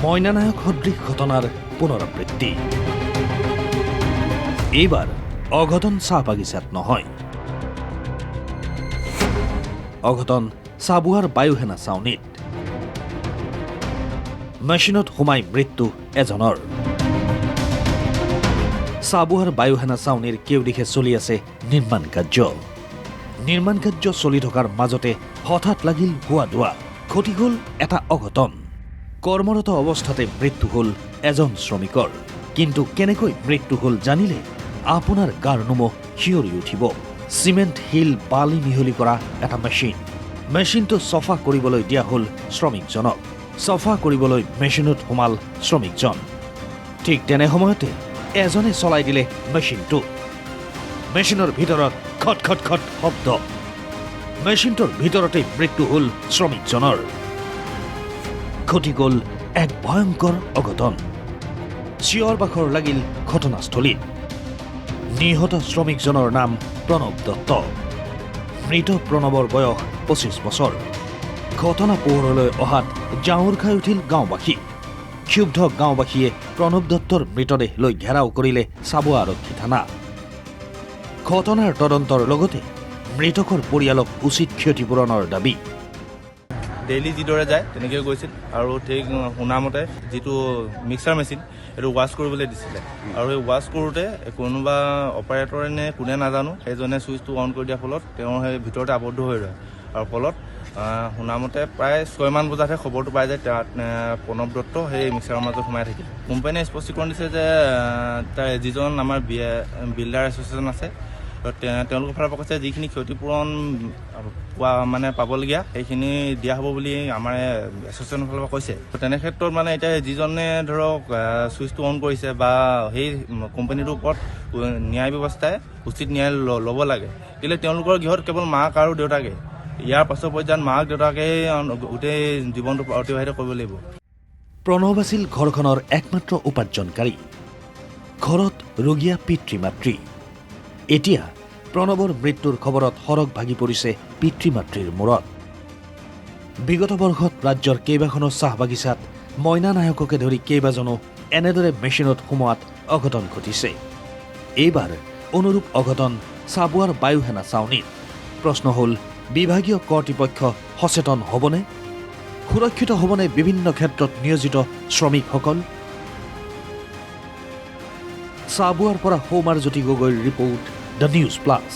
ময়নানায়ক সদৃশ ঘটনাৰ পুনৰাবৃত্তি। এইবাৰ অঘটন চাহ বাগিচাত নহয়, অঘটন চাবুৱাৰ বায়ুসেনা ছাউনীত। মেচিনত সোমাই মৃত্যু এজনৰ। চাবুৱাৰ বায়ুসেনা ছাউনীৰ কেউদিশে চলি আছে নিৰ্মাণ কাৰ্য। নিৰ্মাণ কাৰ্য চলি থকাৰ মাজতে হঠাৎ লাগিল হোৱা দোৱা। ঘটি গ'ল এটা অঘটন। কৰ্মৰত অৱস্থাতে মৃত্যু হ'ল এজন শ্ৰমিকৰ। কিন্তু কেনেকৈ মৃত্যু হ'ল জানিলে আপোনাৰ গাৰ নোম শিয়ৰি উঠিব। চিমেণ্ট শিল বালি মিহলি কৰা এটা মেচিন। মেচিনটো চফা কৰিবলৈ দিয়া হ'ল শ্ৰমিকজনক। চফা কৰিবলৈ মেচিনত সোমাল শ্ৰমিকজন। ঠিক তেনে সময়তে এজনে চলাই দিলে মেচিনটো। মেচিনৰ ভিতৰত খট খট খট শব্দ। মেচিনটোৰ ভিতৰতে মৃত্যু হ'ল শ্ৰমিকজনৰ। ঘটি গ'ল এক ভয়ংকৰ অঘটন। চিঞৰ বাখৰ লাগিল ঘটনাস্থলীত। নিহত শ্ৰমিকজনৰ নাম প্ৰণৱ দত্ত। মৃত প্ৰণৱৰ বয়স 25 বছৰ। ঘটনা পোহৰলৈ অহাত জাউৰ খাই উঠিল গাঁওবাসী। ক্ষুব্ধ গাঁওবাসীয়ে প্ৰণৱ দত্তৰ মৃতদেহ লৈ ঘেৰাও কৰিলে চাবুৱা আৰক্ষী থানা। ঘটনাৰ তদন্তৰ লগতে মৃতকৰ পৰিয়ালক উচিত ক্ষতিপূৰণৰ দাবী। ডেইলি যিদৰে যায় তেনেকৈ গৈছিল আৰু ঠিক শুনামতে যিটো মিক্সাৰ মেচিন এইটো ৱাছ কৰিবলৈ দিছিলে আৰু এই ৱাছ কৰোঁতে কোনোবা অপাৰেটৰে নে কোনে নাজানো সেইজনে ছুইচটো অন কৰি দিয়াৰ ফলত তেওঁ সেই ভিতৰতে আবদ্ধ হৈ ৰয় আৰু ফলত শুনামতে প্ৰায় 6 মান বজাতহে খবৰটো পাই যায় প্ৰণৱ দত্ত সেই মিক্সাৰৰ মাজত সোমাই থাকিল। কোম্পানীয়ে স্পষ্টীকৰণ দিছে যে তাৰ যিজন আমাৰ বিল্ডাৰ এছ'চিয়েশ্যন আছে তেওঁলোকৰ ফালৰ পৰা কৈছে যিখিনি ক্ষতিপূৰণ পাবলগীয়া সেইখিনি দিয়া হ'ব বুলি আমাৰ এছ'চিয়েশ্যনৰ ফালৰ পৰা কৈছে। তেনে ক্ষেত্ৰত এতিয়া যিজনে ধৰক ছুইচটো অন কৰিছে বা সেই কোম্পানীটোৰ ওপৰত ন্যায় ব্যৱস্থাই উচিত ন্যায় ল'ব লাগে। কেলৈ তেওঁলোকৰ গৃহত কেৱল মাক আৰু দেউতাকে, ইয়াৰ পাছৰ পৰ্যায়ত মাক দেউতাকে গোটেই জীৱনটো অতিবাহিত কৰিব লাগিব। প্ৰণৱ আছিল ঘৰখনৰ একমাত্ৰ উপাৰ্জনকাৰী। ঘৰত ৰোগীয়া পিতৃ মাতৃ। এতিয়া প্ৰণৱৰ মৃত্যুৰ খবৰত সৰগ ভাগি পৰিছে পিতৃ মাতৃৰ মূৰত। বিগত বৰ্ষত ৰাজ্যৰ কেইবাখনো চাহ বাগিচাত মইনা নায়ককে ধৰি কেইবাজনো এনেদৰে মেচিনত সোমোৱাত অঘটন ঘটিছে। এইবাৰ অনুৰূপ অঘটন চাবুৱাৰ বায়ুসেনা ছাউনীত। প্ৰশ্ন হ'ল, বিভাগীয় কৰ্তৃপক্ষ সচেতন হ'বনে? সুৰক্ষিত হ'বনে বিভিন্ন ক্ষেত্ৰত নিয়োজিত শ্ৰমিকসকল? চাবুৱাৰ পৰা সৌমাৰজ্যোতি গগৈৰ ৰিপৰ্ট, দ্য নিউজ প্লাছ।